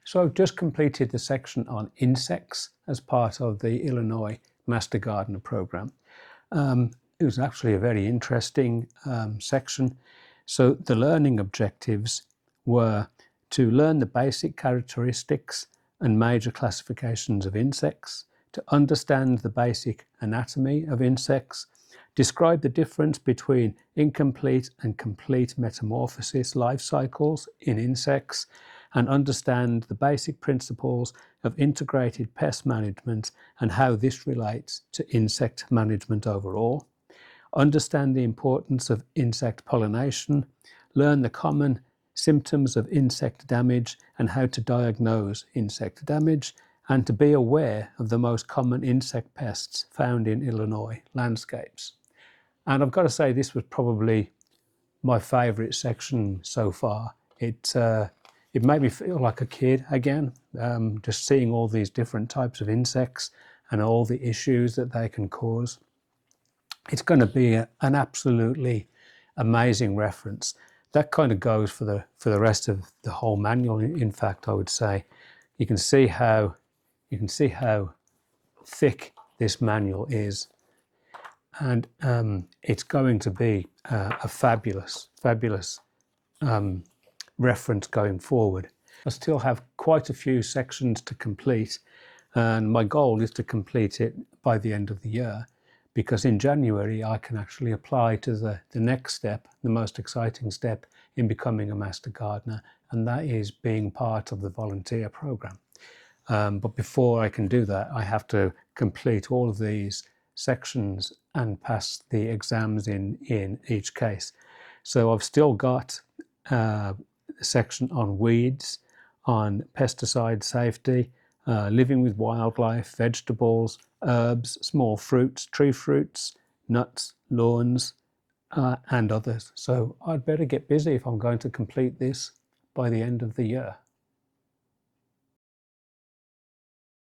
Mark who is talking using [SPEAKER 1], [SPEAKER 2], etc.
[SPEAKER 1] So I've just completed the section on insects as part of the Illinois Master Gardener program. It was actually a very interesting section. So the learning objectives were to learn the basic characteristics and major classifications of insects, to understand the basic anatomy of insects, describe the difference between incomplete and complete metamorphosis life cycles in insects, and understand the basic principles of integrated pest management and how this relates to insect management overall. Understand the importance of insect pollination, learn the common symptoms of insect damage and how to diagnose insect damage, and to be aware of the most common insect pests found in Illinois landscapes. And I've got to say, this was probably my favourite section so far. It made me feel like a kid again, just seeing all these different types of insects and all the issues that they can cause. It's going to be an absolutely amazing reference. That kind of goes for the rest of the whole manual. In fact, I would say you can see how thick this manual is, and it's going to be a fabulous reference going forward. I still have quite a few sections to complete, and my goal is to complete it by the end of the year, because in January I can actually apply to the next step, the most exciting step in becoming a Master Gardener, and that is being part of the volunteer program. But before I can do that, I have to complete all of these sections and pass the exams in each case. So I've still got a section on weeds, on pesticide safety, living with wildlife, vegetables, herbs, small fruits, tree fruits, nuts, lawns, and others. So I'd better get busy if I'm going to complete this by the end of the year.